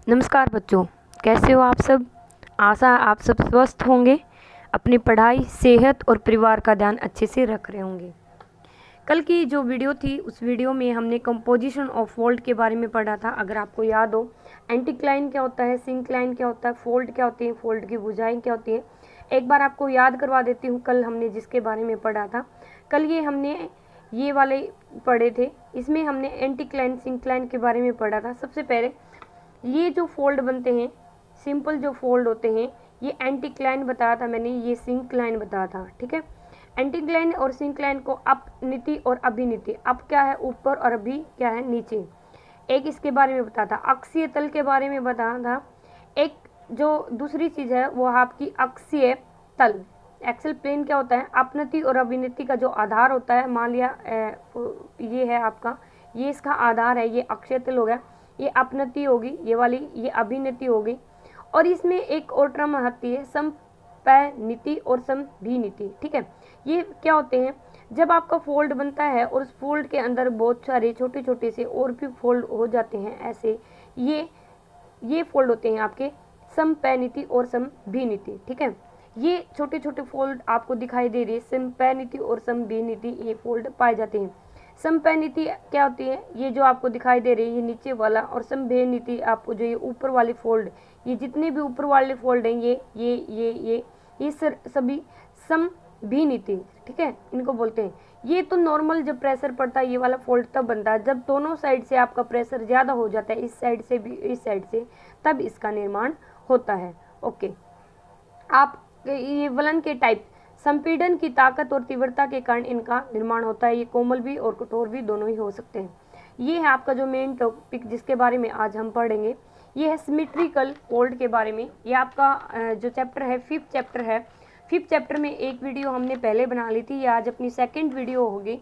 नमस्कार बच्चों, कैसे हो आप सब। आशा है आप सब स्वस्थ होंगे, अपनी पढ़ाई, सेहत और परिवार का ध्यान अच्छे से रख रहे होंगे। कल की जो वीडियो थी उस वीडियो में हमने कंपोजिशन ऑफ फोल्ड के बारे में पढ़ा था। अगर आपको याद हो, एंटीक्लाइन क्या होता है, सिंक्लाइन क्या होता है, फोल्ड क्या होती है, फोल्ड की भुजाएं क्या होती है, एक बार आपको याद करवा देती हूँ। कल हमने जिसके बारे में पढ़ा था, कल हमने ये वाले पढ़े थे। इसमें हमने एंटीक्लाइन सिंक्लाइन के बारे में पढ़ा था। सबसे पहले ये जो फोल्ड बनते हैं, सिंपल जो फोल्ड होते हैं, ये एंटीक्लाइन बताया था मैंने, ये सिंक्लाइन बताया था। ठीक है, एंटीक्लाइन और सिंक्लाइन को अपनीति और अभिनीति, अप क्या है ऊपर और अभी क्या है नीचे, एक इसके बारे में बताया था। अक्षीय तल के बारे में बताया था। एक जो दूसरी चीज़ है वो आपकी अक्षीय तल, एक्सल प्लेन क्या होता है, अपनीति और अभिनीति का जो आधार होता है। मान लिया ये है आपका, ये इसका आधार है, ये अक्षीय तल हो गया, ये अपनीति होगी ये वाली, ये अभिनीति होगी। और इसमें एक और टर्म आती है समपैनीति और समभिनीति। ठीक है, ये क्या होते हैं, जब आपका फोल्ड बनता है और उस फोल्ड के अंदर बहुत सारे छोटे छोटे से और भी फोल्ड हो जाते हैं, ऐसे ये फोल्ड होते हैं आपके समपैनीति और समभिनीति। ठीक है, ये छोटे छोटे फोल्ड आपको दिखाई दे रही है, समपैनीति और समभिनीति, ये फोल्ड पाए जाते हैं। समपैनीति क्या होती है, ये जो आपको दिखाई दे रही है ये नीचे वाला, और समभिनीति आपको जो ये ऊपर वाली फोल्ड, ये जितने भी ऊपर वाले फोल्ड हैं ये सभी समभिनीति। ठीक है, इनको बोलते हैं। ये तो नॉर्मल जब प्रेशर पड़ता है ये वाला फोल्ड तब बनता है, जब दोनों साइड से आपका प्रेशर ज़्यादा हो जाता है, इस साइड से भी इस साइड से, तब इसका निर्माण होता है। ओके, आप ये वलन के टाइप, संपीड़न की ताकत और तीव्रता के कारण इनका निर्माण होता है। ये कोमल भी और कठोर भी दोनों ही हो सकते हैं। ये है आपका जो मेन टॉपिक जिसके बारे में आज हम पढ़ेंगे, ये है सिमेट्रिकल फोल्ड के बारे में। ये आपका जो चैप्टर है 5th चैप्टर है। 5th चैप्टर में एक वीडियो हमने पहले बना ली थी, ये आज अपनी सेकेंड वीडियो होगी।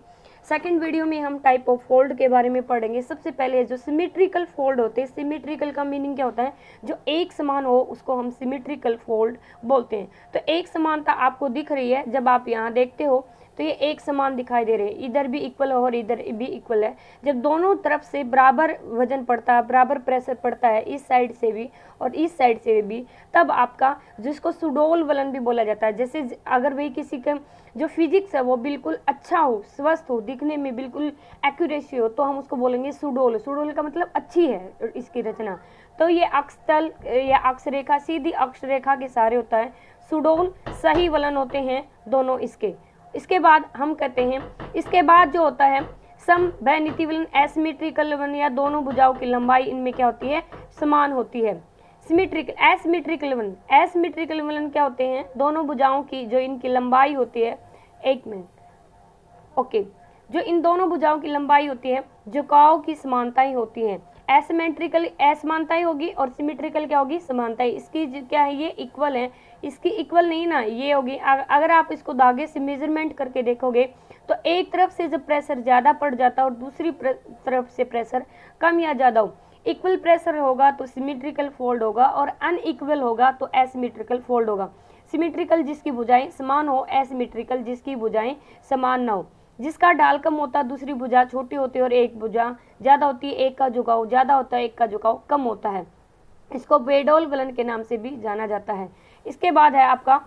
सेकेंड वीडियो में हम टाइप ऑफ फोल्ड के बारे में पढ़ेंगे। सबसे पहले जो सिमेट्रिकल फोल्ड होते हैं, सिमेट्रिकल का मीनिंग क्या होता है, जो एक समान हो उसको हम सिमेट्रिकल फोल्ड बोलते हैं। तो एक समानता आपको दिख रही है, जब आप यहाँ देखते हो तो ये एक समान दिखाई दे रहे हैं, इधर भी इक्वल है और इधर भी इक्वल है। जब दोनों तरफ से बराबर वजन पड़ता है, बराबर प्रेशर पड़ता है, इस साइड से भी और इस साइड से भी, तब आपका जिसको सुडोल वलन भी बोला जाता है। जैसे अगर भाई किसी का जो फिजिक्स है वो बिल्कुल अच्छा हो, स्वस्थ हो, दिखने में बिल्कुल एक्यूरेसी हो, तो हम उसको बोलेंगे सुडोल। सुडोल का मतलब अच्छी है इसकी रचना। तो ये अक्षतल या अक्षरेखा, सीधी अक्षरेखा के सारे होता है, सुडोल सही वलन होते हैं दोनों इसके। इसके बाद हम कहते हैं, इसके बाद जो होता है समभैनीति वलन, एसिमेट्रिकल वलन, या दोनों भुजाओं की लंबाई इनमें क्या होती है, समान होती है। सिमेट्रिकल, एसिमेट्रिकल वलन, एसिमेट्रिकल वलन क्या होते हैं, दोनों भुजाओं की जो इनकी लंबाई होती है, एक मिनट, ओके, जो इन दोनों भुजाओं की लंबाई होती है, झुकाव की समानताएं होती हैं। एसिमेट्रिकल असमानताएं होगी और सिमेट्रिकल क्या होगी, समानताएं। इसकी क्या है, ये इक्वल है, इसकी इक्वल नहीं ना, ये होगी। अगर आप इसको धागे से मेजरमेंट करके देखोगे तो एक तरफ से जब प्रेशर ज़्यादा पड़ जाता है और दूसरी तरफ से प्रेशर कम या ज़्यादा हो, इक्वल प्रेशर होगा तो सिमेट्रिकल फोल्ड होगा और अनइक्वल होगा तो एसिमेट्रिकल फोल्ड होगा। सिमेट्रिकल जिसकी भुजाएं समान हो, एसिमेट्रिकल जिसकी भुजाएं समान ना हो। जिसका ढाल कम होता है दूसरी भुजा छोटी होती है और एक भुजा ज़्यादा होती है, एक का झुकाव ज़्यादा होता है, एक का झुकाव कम होता है। इसको बेडोल वलन के नाम से भी जाना जाता है। इसके बाद है आपका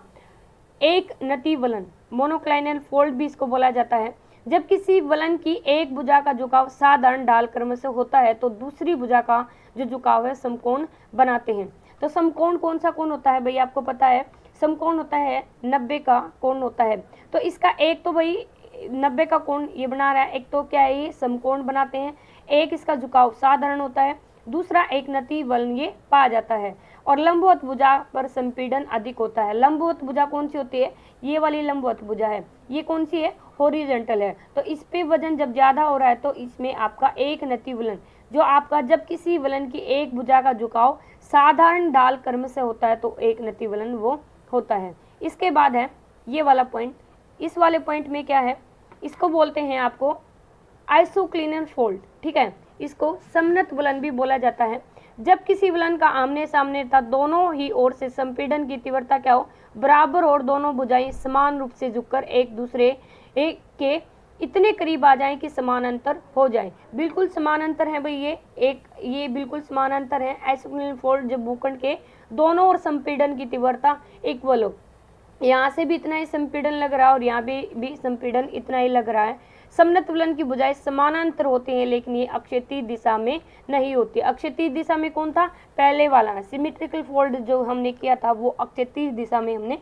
एक नति वलन, मोनोक्लाइनल फोल्ड भी इसको बोला जाता है। जब किसी वलन की एक भुजा का झुकाव साधारण ढाल क्रम से होता है तो दूसरी भुजा का जो झुकाव है समकोण बनाते हैं। तो समकोण कौन सा कोण होता है भाई, आपको पता है, समकोण होता है 90 का कोण होता है। तो इसका एक तो भाई 90 का कोण ये बना रहा है, एक तो क्या है, ये समकोण बनाते हैं। एक इसका झुकाव साधारण होता है, दूसरा एक नति वलन ये पाया जाता है। और लंबवत भुजा पर संपीड़न अधिक होता है। लंबवत भुजा कौन सी होती है, ये वाली लंबवत भुजा है। ये कौन सी है, हॉरिजॉन्टल है। तो इस पे वजन जब ज़्यादा हो रहा है तो इसमें आपका एक नति वलन, जो आपका जब किसी वलन की एक भुजा का झुकाव साधारण ढाल क्रम से होता है तो एक नति वलन वो होता है। इसके बाद है ये वाला पॉइंट, इस वाले पॉइंट में क्या है, इसको बोलते हैं आपको आइसोक्लिनल फोल्ड। ठीक है, इसको समनत वलन भी बोला जाता है। जब किसी वलन का आमने सामने था, दोनों ही ओर से संपीड़न की तीव्रता क्या हो, बराबर, और दोनों भुजाएं समान रूप से झुककर एक दूसरे के इतने करीब आ जाएं कि समानांतर हो जाए। बिल्कुल समानांतर है भाई, ये बिल्कुल समानांतर है। एसिक्लिनल फोल्ड जब भूखंड के दोनों ओर संपीड़न की तीव्रता इक्वल हो, यहाँ से भी इतना ही संपीड़न लग रहा है और यहाँ भी संपीड़न इतना ही लग रहा है। समनत वलन की भुजाएं समानांतर होते हैं, लेकिन ये अक्षैतिज दिशा में नहीं होती। अक्षैतिज दिशा में कौन था? पहले वाला सिमेट्रिकल फोल्ड जो हमने किया था वो अक्षैतिज दिशा में हमने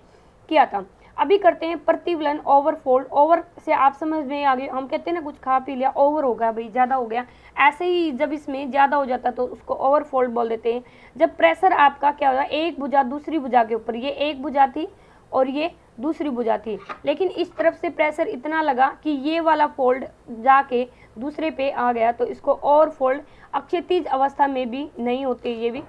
किया था। अभी करते हैं प्रतिवलन ओवर फोल्ड। ओवर से आप समझ में आ गए, हम कहते हैं ना कुछ खा पी लिया ओवर हो गया भाई, ज़्यादा हो गया। ऐसे ही जब इसमें ज़्यादा हो जाता तो उसको ओवर फोल्ड बोल देते हैं। जब प्रेशर आपका क्या होगा, एक भुजा दूसरी भुजा के ऊपर, ये एक भुजा थी और ये दूसरी भुजा थी, लेकिन इस तरफ से प्रेशर इतना लगा कि ये वाला फोल्ड जाके दूसरे पे आ गया, तो इसको ओवर फोल्ड अक्षैतिज अवस्था में भी नहीं होती ये भी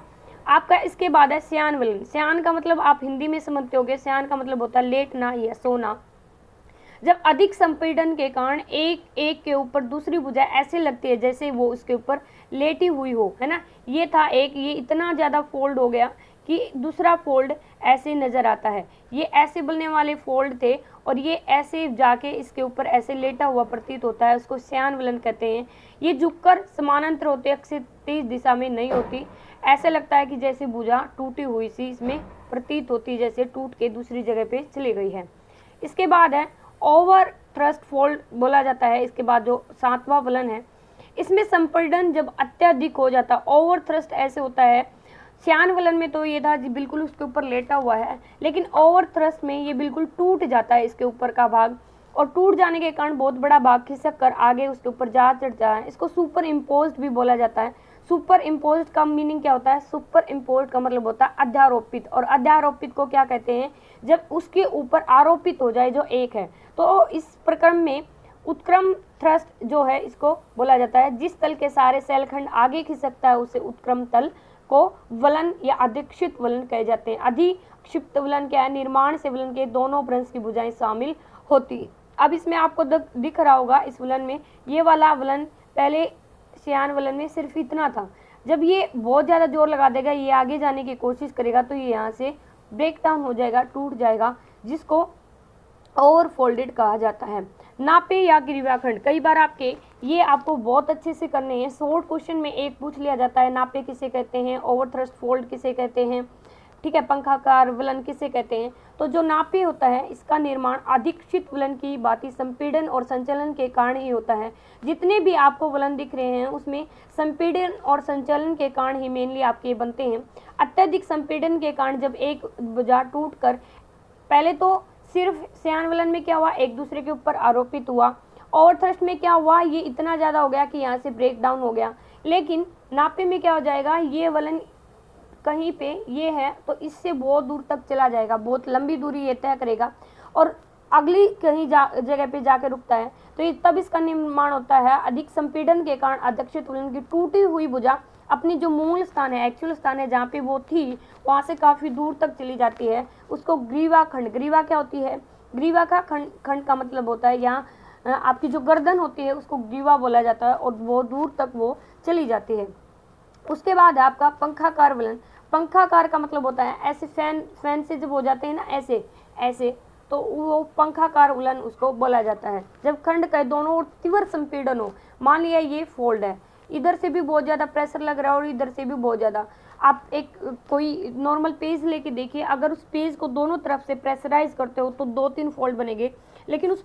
आपका। इसके बाद है श्यान वलन। श्यान का मतलब आप हिंदी में समझते होगे, श्यान का मतलब होता है लेटना या सोना। जब अधिक संपीड़न के कारण एक के ऊपर दूसरी भुजा ऐसे लगती है जैसे वो उसके ऊपर लेटी हुई हो, है ना। ये था एक, ये इतना ज़्यादा फोल्ड हो गया कि दूसरा फोल्ड ऐसे नज़र आता है। ये ऐसे बनने वाले फोल्ड थे और ये ऐसे जाके इसके ऊपर ऐसे लेटा हुआ प्रतीत होता है, उसको श्यान वलन कहते हैं। ये झुककर समानांतर होते, अक्षैतिज दिशा में नहीं होती। ऐसे लगता है कि जैसे भुजा टूटी हुई सी इसमें प्रतीत होती, जैसे टूट के दूसरी जगह पे चली गई है। इसके बाद है ओवर थ्रस्ट फोल्ड बोला जाता है। इसके बाद जो 7वां वलन है, इसमें संपीड़न जब अत्यधिक हो जाता, ओवर थ्रस्ट ऐसे होता है। श्यान वलन में तो ये था जी बिल्कुल उसके ऊपर लेटा हुआ है, लेकिन ओवर थ्रस्ट में ये बिल्कुल टूट जाता है इसके ऊपर का भाग, और टूट जाने के कारण बहुत बड़ा भाग खिसक कर आगे उसके ऊपर जा चढ़ता है। इसको सुपर इम्पोज्ड भी बोला जाता है। सुपर इम्पोज्ड का मीनिंग क्या होता है? सुपर इम्पोज्ड का मतलब होता है अध्यारोपित, और अध्यारोपित को क्या कहते हैं? जब उसके ऊपर आरोपित हो जाए जो एक है, तो इस प्रक्रम में उत्क्रम थ्रस्ट जो है इसको बोला जाता है। जिस तल के सारे सेलखंड आगे खिसकता है उसे उत्क्रम तल को वलन या अधिक्षिप्त वलन कहे जाते हैं। अधिक्षिप्त वलन क्या है? निर्माण से वलन के दोनों भ्रंश की भुजाएं शामिल होती। अब इसमें आपको दिख रहा होगा इस वलन में ये वाला वलन पहले श्यान वलन में सिर्फ इतना था। जब ये बहुत ज़्यादा जोर लगा देगा, ये आगे जाने की कोशिश करेगा तो ये यहाँ से ब्रेक डाउन हो जाएगा, टूट जाएगा, जिसको ओवर फोल्डेड कहा जाता है। नापे या ग्रीवाखंड, कई बार ये आपको बहुत अच्छे से करने हैं। शॉर्ट क्वेश्चन में एक पूछ लिया जाता है, नापे किसे कहते हैं, ओवर थ्रस्ट फोल्ड किसे कहते हैं, ठीक है, पंखाकार वलन किसे कहते हैं। तो जो नापे होता है इसका निर्माण अधिक्षिप्त वलन की भांति संपीड़न और संचलन के कारण ही होता है। जितने भी आपको वलन दिख रहे हैं उसमें संपीड़न और संचलन के कारण ही मेनली आपके बनते हैं। अत्यधिक संपीड़न के कारण जब एक भुजा टूट कर, पहले तो सिर्फ श्यान वलन में क्या हुआ, एक दूसरे के ऊपर आरोपित हुआ। ओवर थ्रस्ट में क्या हुआ, ये इतना ज़्यादा हो गया कि यहाँ से ब्रेक डाउन हो गया। लेकिन नापे में क्या हो जाएगा, ये वलन कहीं पे ये है तो इससे बहुत दूर तक चला जाएगा, बहुत लंबी दूरी ये तय करेगा और अगली कहीं जगह पे जाके रुकता है। तो ये तब इसका निर्माण होता है। अधिक संपीड़न के कारण अधिक्षिप्त वलन की टूटी हुई भुजा अपनी जो मूल स्थान है, एक्चुअल स्थान है जहाँ पे वो थी, वहाँ से काफ़ी दूर तक चली जाती है। उसको ग्रीवा खंड, ग्रीवा क्या होती है? ग्रीवा का खंड का मतलब होता है यहाँ आपकी जो गर्दन होती है उसको ग्रीवा बोला जाता है और वो दूर तक वो चली जाती है। उसके बाद आपका पंखाकार वलन। पंखाकार का मतलब होता है ऐसे फैन से जब हो जाते हैं ना ऐसे ऐसे, तो वो पंखाकार वलन उसको बोला जाता है। जब खंड का दोनों ओर तीव्र संपीड़न हो, मान लिया ये फोल्ड है, इधर से भी बहुत ज़्यादा प्रेशर लग रहा है और इधर से भी बहुत ज़्यादा। आप एक कोई नॉर्मल पेज लेके देखिए, अगर उस पेज को दोनों तरफ से प्रेशराइज करते हो तो 2-3 फोल्ड बनेंगे, लेकिन उस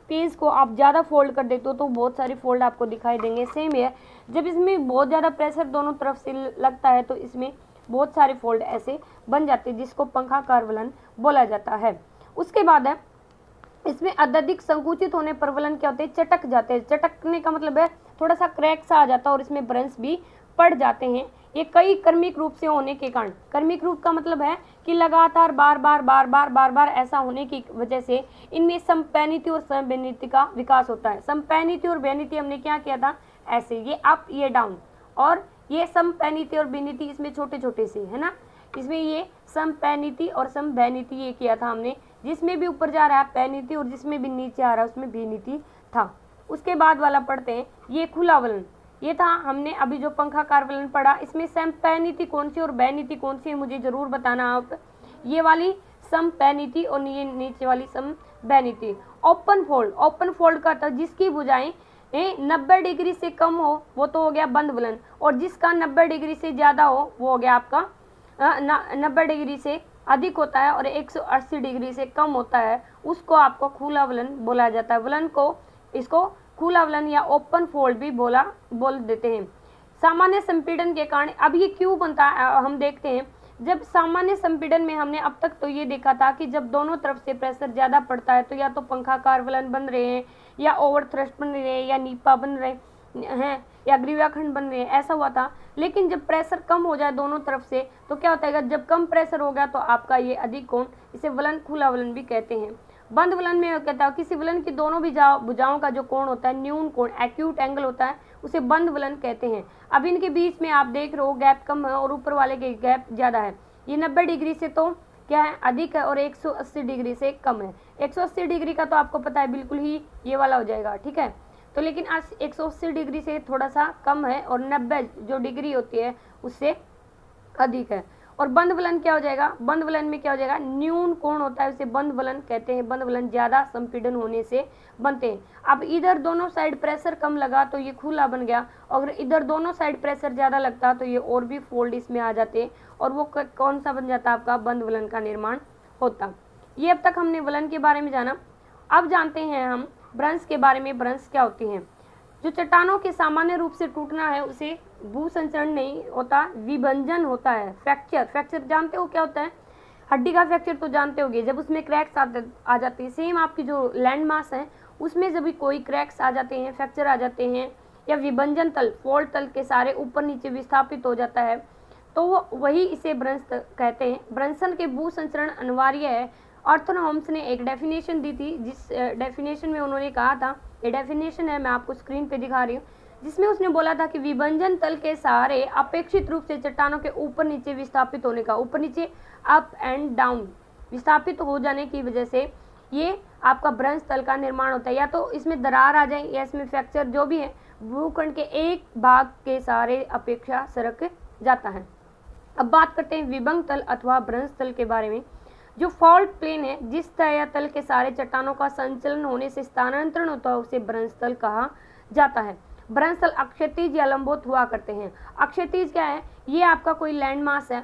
पेज को आप ज़्यादा फोल्ड कर देते हो तो बहुत सारी फोल्ड आपको दिखाई देंगे। सेम है, जब इसमें बहुत ज़्यादा प्रेशर दोनों तरफ से लगता है तो इसमें बहुत सारे फोल्ड ऐसे बन जाते हैं, जिसको पंखाकार वलन बोला जाता है। उसके बाद है इसमें अत्यधिक संकुचित होने पर वलन क्या होते हैं? चटक जाते हैं। चटकने का मतलब है थोड़ा सा क्रैक सा आ जाता है और इसमें ब्रंश भी पड़ जाते हैं। ये कई क्रमिक रूप से होने के कारण, क्रमिक रूप का मतलब है कि लगातार बार बार ऐसा होने की वजह से इनमें संपैनिति और समबैनिति का विकास होता है। संपैनिति और बैनिति हमने क्या किया था? ऐसे, ये अप ये डाउन, और ये समपैनिति और बैनिति इसमें छोटे छोटे से, है ना। इसमें ये समपैनिति और समबैनिति ये किया था हमने, जिसमें भी ऊपर जा रहा है पैनिति और जिसमें भी नीचे आ रहा है उसमें बैनिति था। उसके बाद वाला पढ़ते हैं, ये खुला वलन। ये था हमने अभी जो पंखाकार वलन पढ़ा, इसमें समपैनिति कौन सी और बैनिति कौन सी है मुझे जरूर बताना आप। ये वाली समपैनिति और ये नीचे वाली समबैनिति। ओपन फोल्ड का था जिसकी भुजाएं 90 डिग्री से कम हो वो तो हो गया बंद वलन, और जिसका 90 डिग्री से ज़्यादा हो वो हो गया आपका 90 डिग्री से अधिक होता है और 180 डिग्री से कम होता है, उसको खुला वलन बोला जाता है। वलन को इसको खुला वलन या ओपन फोल्ड भी बोल देते हैं। सामान्य संपीड़न के कारण अब ये क्यों बनता है हम देखते हैं। जब सामान्य संपीड़न में हमने अब तक तो ये देखा था कि जब दोनों तरफ से प्रेशर ज़्यादा पड़ता है तो या तो पंखाकार वलन बन रहे हैं या ओवर थ्रस्ट बन रहे हैं या नीपा बन रहे हैं या ग्रीवाखंड बन रहे हैं, ऐसा हुआ था। लेकिन जब प्रेशर कम हो जाए दोनों तरफ से तो क्या होता है, जब कम प्रेशर हो गया तो आपका ये अधिक कोण, इसे वलन खुला वलन भी कहते हैं। बंद वलन में कहता है किसी वलन की दोनों भुजाओं का जो कोण होता है न्यून कोण एक्यूट एंगल होता है, उसे बंद वलन कहते हैं। अब इनके बीच में आप देख रहे हो गैप कम है और ऊपर वाले के गैप ज़्यादा है। ये 90 डिग्री से तो क्या है अधिक है और 180 डिग्री से कम है। 180 डिग्री का तो आपको पता है बिल्कुल ही ये वाला हो जाएगा, ठीक है। तो लेकिन आज 180 डिग्री से थोड़ा सा कम है और 90 जो डिग्री होती है उससे अधिक है। और बंद वलन क्या हो जाएगा, बंद वलन में क्या हो जाएगा, न्यून कोण होता है उसे बंद वलन कहते हैं। बंद वलन ज़्यादा संपीड़न होने से बनते हैं। अब इधर दोनों साइड प्रेशर कम लगा तो ये खुला बन गया, और इधर दोनों साइड प्रेशर ज़्यादा लगता तो ये और भी फोल्ड इसमें आ जाते और वो कौन सा बन जाता आपका बंद वलन का निर्माण होता। ये अब तक हमने वलन के बारे में जाना। अब जानते हैं हम भ्रंश के बारे में। भ्रंश क्या होती हैं। जो चट्टानों के सामान्य रूप से टूटना है उसे भूसंचरण नहीं होता, विभंजन होता है। फ्रैक्चर जानते हो क्या होता है, हड्डी का फ्रैक्चर तो जानते होगे, जब उसमें क्रैक्स आ जाते हैं। सेम आपकी जो लैंड मास है उसमें जब भी कोई क्रैक्स आ जाते हैं, फ्रैक्चर आ जाते हैं या विभंजन तल फोल्ड तल के सारे ऊपर नीचे विस्थापित हो जाता है तो वही इसे भ्रंश कहते हैं। भ्रंशन के भूसंचरण अनिवार्य है। ऑर्थर होम्स ने एक डेफिनेशन दी थी, जिस डेफिनेशन में उन्होंने कहा था, ये डेफिनेशन है मैं आपको स्क्रीन पे दिखा रही हूँ, जिसमें उसने बोला था कि विभंजन तल के सहारे अपेक्षित रूप से चट्टानों के ऊपर नीचे विस्थापित होने का, ऊपर नीचे अप एंड डाउन विस्थापित हो जाने की वजह से ये आपका भ्रंश तल का निर्माण होता है। या तो इसमें दरार आ जाए या इसमें फ्रैक्चर जो भी है भूखंड के एक भाग के सहारे अपेक्षा सरक जाता है। अब बात करते हैं विभंग तल अथवा भ्रंश तल के बारे में। जो फॉल्ट प्लेन है, जिस तय तल के सारे चट्टानों का संचलन होने से स्थानांतरण होता है उसे भ्रंश तल कहा जाता है। भ्रंश तल अक्षैतिज या लंबवत हुआ करते हैं। अक्षैतिज क्या है, ये आपका कोई लैंड मास है,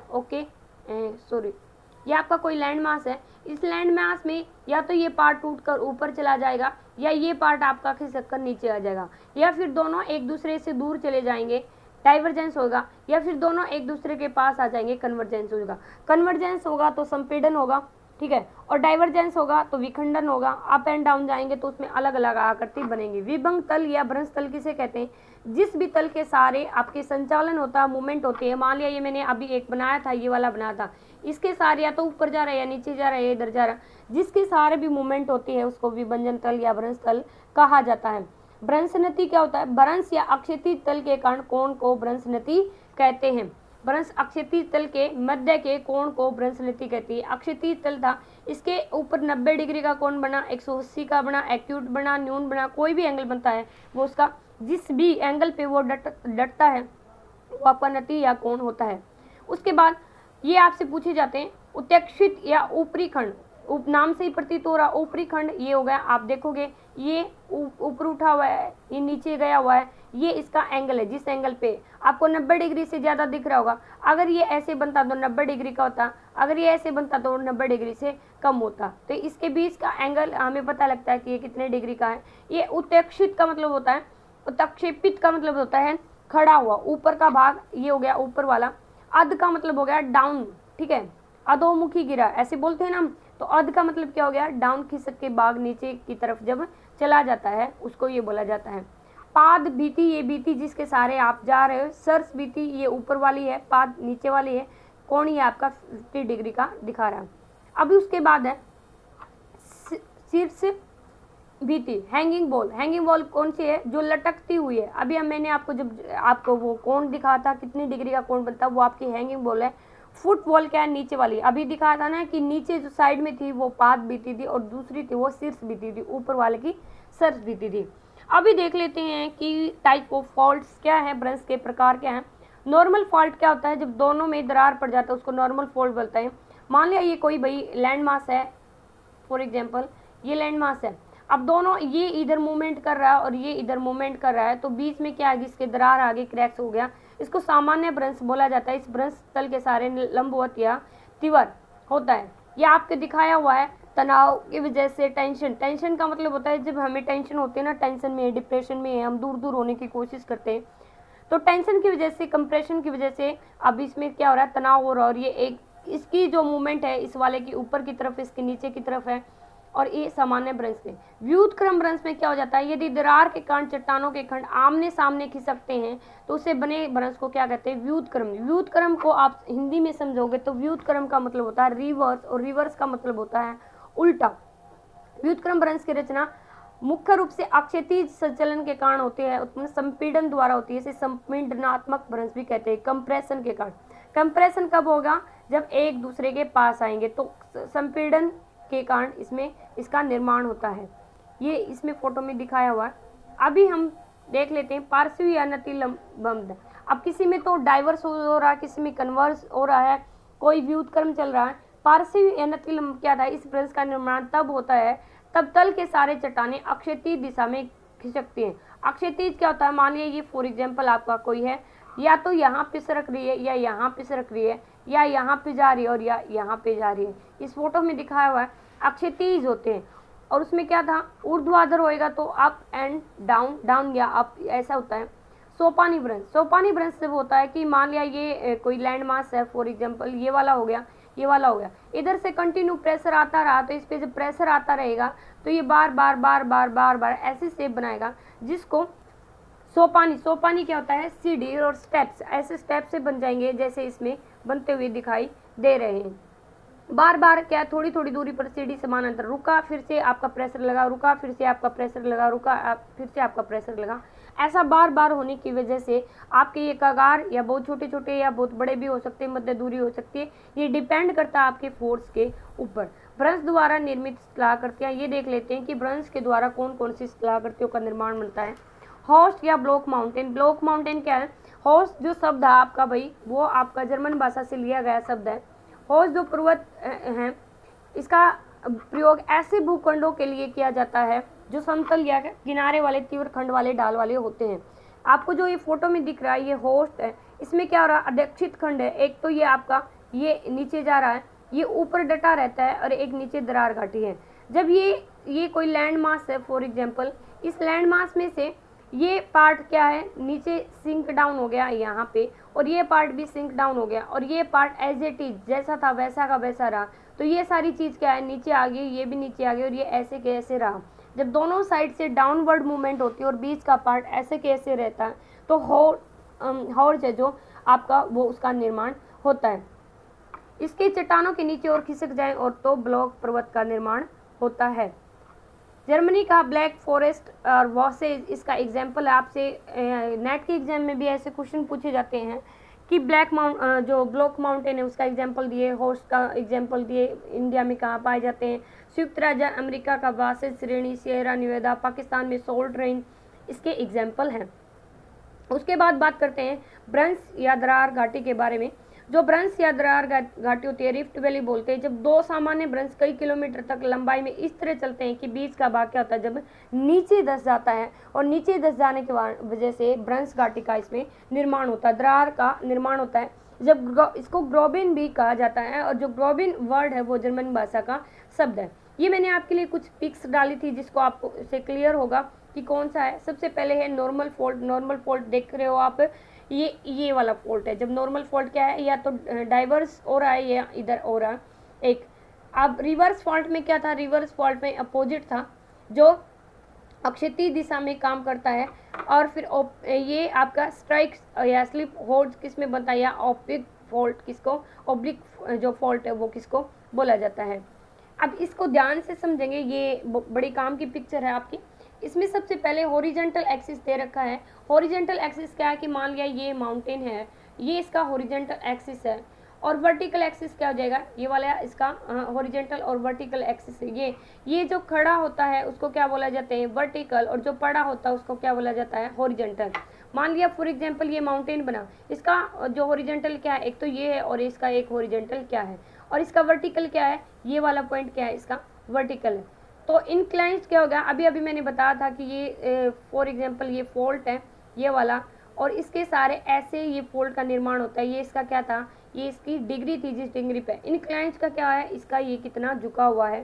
ये आपका कोई लैंड मास है। इस लैंड मास में या तो ये पार्ट टूट कर ऊपर चला जाएगा या ये पार्ट आपका खिसक कर नीचे आ जाएगा, या फिर दोनों एक दूसरे से दूर चले जाएंगे, डाइवर्जेंस होगा, या फिर दोनों एक दूसरे के पास आ जाएंगे, कन्वर्जेंस होगा। कन्वर्जेंस होगा तो संपीड़न होगा, ठीक है, और डाइवर्जेंस होगा तो विखंडन होगा। अप एंड डाउन जाएंगे तो उसमें अलग अलग आकृति बनेंगी। विभंग तल या भ्रंश तल किसे कहते हैं, जिस भी तल के सारे आपके संचालन होता है, मूवमेंट होती है। मान लिया ये मैंने अभी एक बनाया था, ये वाला बनाया था, इसके सारे या तो ऊपर जा रहा है या नीचे जा रहा है या इधर जा रहा है, जिसके सारे भी मूवमेंट होती है उसको विभंजन तल या भ्रंश तल कहा जाता है। भ्रंशनति क्या होता है, भ्रंश या अक्षैतिज तल के कारण कोण को भ्रंशनति कहते हैं। भ्रंश अक्षैतिज तल के मध्य के कोण को भ्रंशनति कहती है। अक्षैतिज तल था, इसके ऊपर 90 डिग्री का कोण बना, 180 का बना, एक्यूट बना, न्यून बना, कोई भी एंगल बनता है वो उसका जिस भी एंगल पे वो डटता है वो आपका नति या कोण होता है। उसके बाद ये आपसे पूछे जाते हैं उत्क्षिप्त या ऊपरी खंड। नाम से ही प्रतीत हो रहा ऊपरी खंड ये हो गया। आप देखोगे ये ऊपर उठा हुआ है, ये नीचे गया हुआ है, ये इसका एंगल है। जिस एंगल पे आपको 90 डिग्री से ज़्यादा दिख रहा होगा, अगर ये ऐसे बनता तो 90 डिग्री का होता, अगर ये ऐसे बनता तो 90 डिग्री से कम होता। तो इसके बीच का एंगल हमें पता लगता है कि ये कितने डिग्री का है। ये उत्क्षिप्त का मतलब होता है, उत्क्षेपित का मतलब होता है खड़ा हुआ, ऊपर का भाग ये हो गया ऊपर वाला। अध का मतलब हो गया डाउन, ठीक है, अधोमुखी गिरा ऐसे बोलते हैं ना हम, तो अध का मतलब क्या हो गया, डाउन खिसक के भाग नीचे की तरफ जब चला जाता है उसको ये बोला जाता है। पाद बीती, ये बीती जिसके सारे आप जा रहे हो। सर्स बीती ये ऊपर वाली है, पाद नीचे वाली है, कोण ये आपका 50 डिग्री का दिखा रहा है। अभी उसके बाद है शीर्ष बीती, हैंगिंग बॉल। हैंगिंग बॉल कौन सी है, जो लटकती हुई है। अभी मैंने आपको जब आपको वो कोण दिखाया था कितनी डिग्री का कोण बनता है, वो आपकी हैंगिंग बॉल है। फुटबॉल क्या है, नीचे वाली। अभी दिखाया था ना कि नीचे जो साइड में थी वो पाद बीती थी और दूसरी थी वो शीर्ष बीती थी, ऊपर वाले की सर्स बीती थी। अभी देख लेते हैं कि टाइप ऑफ फॉल्ट्स क्या है, भ्रंश के प्रकार क्या है। नॉर्मल फॉल्ट क्या होता है, जब दोनों में दरार पड़ जाता है उसको नॉर्मल फॉल्ट बोलता है। मान लिया ये कोई भाई लैंड मास है, फॉर एग्जाम्पल ये लैंड मास है, अब दोनों ये इधर मूवमेंट कर रहा है और ये इधर मूवमेंट कर रहा है, तो बीच में क्या है, इसके दरार आगे क्रैक्स हो गया, इसको सामान्य भ्रंश बोला जाता है। इस भ्रंश तल के सारे लंबवत या तीव्र होता है। ये आपके दिखाया हुआ है तनाव की वजह से टेंशन। टेंशन का मतलब होता है जब हमें टेंशन होती है ना, टेंशन में, डिप्रेशन में है, हम दूर दूर होने की कोशिश करते हैं, तो टेंशन की वजह से, कंप्रेशन की वजह से अब इसमें क्या हो रहा है, तनाव हो रहा है। और ये एक इसकी जो मूवमेंट है इस वाले की ऊपर की तरफ, इसके नीचे की तरफ है, और ये सामान्य भ्रंश में। व्युत्क्रम भ्रंश में क्या हो जाता है, यदि दरार के कारण चट्टानों के खंड आमने सामने खिसकते हैं तो उसे बने भ्रंश को क्या कहते हैं, व्युत्क्रम। व्युत्क्रम को आप हिंदी में समझोगे तो व्युत्क्रम का मतलब होता है रिवर्स, और रिवर्स का मतलब होता है उल्टा। व्युत्क्रम भ्रंश की रचना मुख्य रूप से अक्षैतिज संचलन के कारण होती है, उत्पन्न संपीड़न द्वारा होती है। इसे संपीड़नात्मक भ्रंश भी कहते हैं, कंप्रेशन के कारण। कंप्रेशन कब होगा, जब एक दूसरे के पास आएंगे, तो संपीड़न के कारण इसमें इसका निर्माण होता है। ये इसमें फोटो में दिखाया हुआ है। अभी हम देख लेते हैं पार्श्वी या नतिलंब। अब किसी में तो डाइवर्स हो रहा है, किसी में कन्वर्स हो रहा है, कोई व्युत्क्रम चल रहा है। पार्श्वी या नतिलंब क्या था, इस भ्रंश का निर्माण तब होता है तब तल के सारे चट्टानें अक्षैतिज दिशा में खिसकती हैं। अक्षैतिज क्या होता है, मान लिया ये फॉर एग्जाम्पल आपका कोई है, या तो यहाँ पे सरक रही है, या यहाँ पे सरक रही है, या यहाँ पे जा रही है, और या यहाँ पे जा रही है। इस फोटो में दिखाया हुआ है अक्षैतिज होते हैं, और उसमें क्या था, ऊर्ध्वाधर होएगा तो अप एंड डाउन, डाउन या अप, ऐसा होता है। सोपानी भ्रंश, सोपानी भ्रंश जब होता है कि मान लिया ये कोई लैंड मास है, फॉर एग्जाम्पल ये वाला हो गया, ये वाला हो गया, इधर से कंटिन्यू प्रेशर आता रहा, तो इस पे जब प्रेशर आता रहेगा तो ये बार बार बार बार बार बार ऐसे शेप बनाएगा, जिसको सोपानी। सोपानी क्या होता है, सीढ़ी और स्टेप्स, ऐसे स्टेप से बन जाएंगे जैसे इसमें बनते हुए दिखाई दे रहे हैं। बार बार क्या, थोड़ी थोड़ी दूरी पर सीढ़ी समानांतर, रुका फिर से आपका प्रेशर लगा, रुका फिर से आपका प्रेशर लगा, रुका फिर से आपका प्रेशर लगा, ऐसा बार बार होने की वजह से आपके ये कगार या बहुत छोटे छोटे या बहुत बड़े भी हो सकते हैं, मध्य दूरी हो सकती है। ये डिपेंड करता है आपके फोर्स के ऊपर। भ्रंश द्वारा निर्मित शिलाकृतियाँ, ये देख लेते हैं कि भ्रंश के द्वारा कौन कौन सी शिलाकृतियों का निर्माण बनता है। होस्ट या ब्लॉक माउंटेन। ब्लॉक माउंटेन क्या है, होस्ट जो शब्द है आपका भाई, वो आपका जर्मन भाषा से लिया गया शब्द है। होस्ट जो पर्वत हैं, इसका प्रयोग ऐसे भूखंडों के लिए किया जाता है जो समतल या किनारे वाले, तीव्र खंड वाले, ढाल वाले होते हैं। आपको जो ये फोटो में दिख रहा है ये होस्ट है, इसमें क्या हो रहा है, अध्यक्षित खंड है। एक तो ये आपका ये नीचे जा रहा है, ये ऊपर डटा रहता है, और एक नीचे दरार घाटी है। जब ये कोई लैंड मास है फॉर एग्जाम्पल, इस लैंड मास में से ये पार्ट क्या है, नीचे सिंक डाउन हो गया यहाँ पे, और ये पार्ट भी सिंक डाउन हो गया, और ये पार्ट एज इट इज जैसा था वैसा का वैसा रहा। तो ये सारी चीज़ क्या है, नीचे आ गई, ये भी नीचे आ गई, और ये ऐसे के ऐसे रहा। जब दोनों साइड से डाउनवर्ड मूवमेंट होती है और बीच का पार्ट ऐसे के ऐसे रहता है, तो हॉर्ज है जो आपका, वो उसका निर्माण होता है। इसके चट्टानों के नीचे और खिसक जाए और तो ब्लॉक पर्वत का निर्माण होता है। जर्मनी का ब्लैक फॉरेस्ट और वॉसेज इसका एग्जाम्पल है। आपसे नेट के एग्जाम में भी ऐसे क्वेश्चन पूछे जाते हैं कि जो ब्लॉक माउंटेन है उसका एग्जाम्पल दिए, होस्ट का एग्जाम्पल दिए, इंडिया में कहाँ पाए जाते हैं। संयुक्त राज्य अमेरिका का वॉसेज श्रेणी, सियरा नेवादा, पाकिस्तान में सोल्ट रेंज इसके एग्जाम्पल हैं। उसके बाद बात करते हैं भ्रंश या दरार घाटी के बारे में। जो भ्रंश या दरार घाटी होती है, रिफ्ट वैली बोलते हैं। जब दो सामान्य भ्रंश कई किलोमीटर तक लंबाई में इस तरह चलते हैं कि बीच का भाग क्या होता है, जब नीचे धंस जाता है, और नीचे धंस जाने की वजह से भ्रंश घाटी का इसमें निर्माण होता है, दरार का निर्माण होता है। जब इसको ग्रोबिन भी कहा जाता है, और जो ग्रोबिन वर्ड है वो जर्मन भाषा का शब्द है। ये मैंने आपके लिए कुछ पिक्स डाली थी जिसको आपको से क्लियर होगा कि कौन सा है। सबसे पहले है नॉर्मल फॉल्ट। नॉर्मल फॉल्ट देख रहे हो आप, ये वाला फॉल्ट है। जब नॉर्मल फॉल्ट क्या है, या तो डाइवर्स हो रहा है या इधर हो रहा है एक। अब रिवर्स फॉल्ट में क्या था, रिवर्स फॉल्ट में अपोजिट था, जो अक्षैतिज दिशा में काम करता है। और फिर ये आपका स्ट्राइक या स्लिप होल्ड किस में बनता है, या ऑब्लिक फॉल्ट किसको, ऑब्लिक जो फॉल्ट है वो किसको बोला जाता है। अब इसको ध्यान से समझेंगे, ये बड़ी काम की पिक्चर है आपकी। इसमें सबसे पहले हॉरिजॉन्टल एक्सिस दे रखा है। हॉरिजॉन्टल एक्सिस क्या है कि मान लिया ये माउंटेन है, ये इसका हॉरिजॉन्टल एक्सिस है, और वर्टिकल एक्सिस क्या हो जाएगा, ये वाला इसका हॉरिजॉन्टल और वर्टिकल एक्सिस है। ये जो खड़ा होता है उसको क्या बोला जाता है, वर्टिकल, और जो पड़ा होता है उसको क्या बोला जाता है, हॉरिजॉन्टल। मान लिया फॉर एग्जांपल ये माउंटेन बना, इसका जो हॉरिजॉन्टल क्या है, एक तो ये है, और इसका एक हॉरिजॉन्टल क्या है, और इसका वर्टिकल क्या है, ये वाला पॉइंट क्या है, इसका वर्टिकल है। तो इनक्लाइंस क्या होगा, अभी अभी मैंने बताया था कि ये फॉर एग्जांपल ये फोल्ड है ये वाला, और इसके सारे ऐसे ये फोल्ड का निर्माण होता है। ये इसका क्या था, ये इसकी डिग्री थी जिस डिग्री पे। इनक्लाइंस का क्या है, इसका ये कितना झुका हुआ है।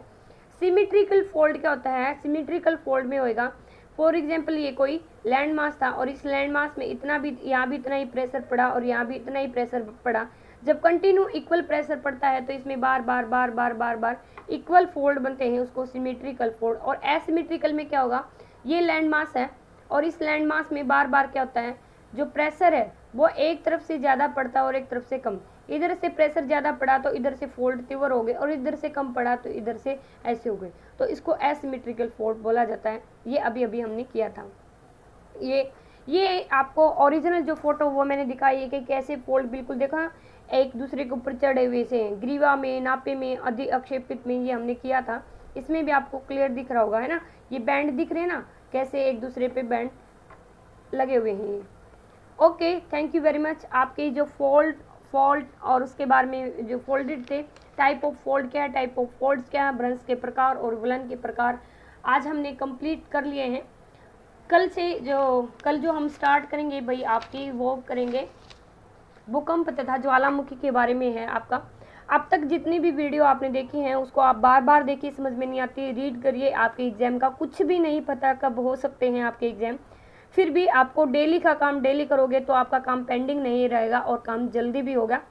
सिमेट्रिकल फोल्ड क्या होता है, सिमेट्रिकल फोल्ड में होएगा फॉर एग्जांपल ये कोई लैंड मास था और इस लैंड मास में इतना भी, यहाँ भी इतना ही प्रेशर पड़ा और यहाँ भी इतना ही प्रेशर पड़ा। जब कंटिन्यू इक्वल प्रेशर पड़ता है तो इसमें बार बार बार बार बार बार इक्वल फोल्ड बनते हैं, उसको सिमेट्रिकल फोल्ड। और एसिमेट्रिकल में क्या होगा, ये लैंड मास है और इस लैंड मास में बार बार क्या होता है, जो प्रेशर है वो एक तरफ से ज़्यादा पड़ता है और एक तरफ से कम। इधर से प्रेशर ज़्यादा पड़ा तो इधर से फोल्ड तीव्र हो गए और इधर से कम पड़ा तो इधर से ऐसे हो गए, तो इसको एसिमेट्रिकल फोल्ड बोला जाता है। ये अभी अभी हमने किया था। ये आपको ओरिजिनल जो फोटो वो मैंने दिखाई है कि कैसे फोल्ड बिल्कुल देखा एक दूसरे के ऊपर चढ़े हुए से, ग्रीवा में, नापे में, अधिक अक्षेपित में, ये हमने किया था। इसमें भी आपको क्लियर दिख रहा होगा, है ना, ये बैंड दिख रहे हैं ना, कैसे एक दूसरे पे बैंड लगे हुए हैं। Okay, thank you very much. आपके जो फॉल्ट और उसके बारे में जो फोल्डेड थे, टाइप ऑफ फोल्ड क्या है, टाइप ऑफ फोल्ड्स क्या है, भ्रंश के प्रकार और विलन के प्रकार आज हमने कंप्लीट कर लिए हैं। कल जो हम स्टार्ट करेंगे भाई आपकी वो करेंगे भूकंप तथा ज्वालामुखी के बारे में है आपका। अब तक जितनी भी वीडियो आपने देखी हैं उसको आप बार बार देखिए, समझ में नहीं आती रीड करिए। आपके एग्जाम का कुछ भी नहीं पता कब हो सकते हैं आपके एग्जाम, फिर भी आपको डेली का काम डेली करोगे तो आपका काम पेंडिंग नहीं रहेगा और काम जल्दी भी होगा।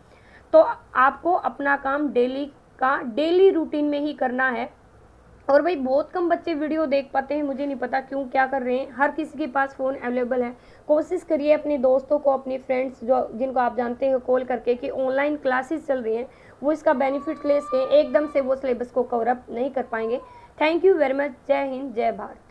तो आपको अपना काम डेली रूटीन में ही करना है। और भाई बहुत कम बच्चे वीडियो देख पाते हैं, मुझे नहीं पता क्यों, क्या कर रहे हैं। हर किसी के पास फ़ोन अवेलेबल है। कोशिश करिए अपने दोस्तों को, अपने फ्रेंड्स जो जिनको आप जानते हो कॉल करके कि ऑनलाइन क्लासेस चल रही हैं, वो इसका बेनिफिट ले सकें। एकदम से वो सिलेबस को कवर अप नहीं कर पाएंगे। Thank you very much. जय हिंद, जय भारत।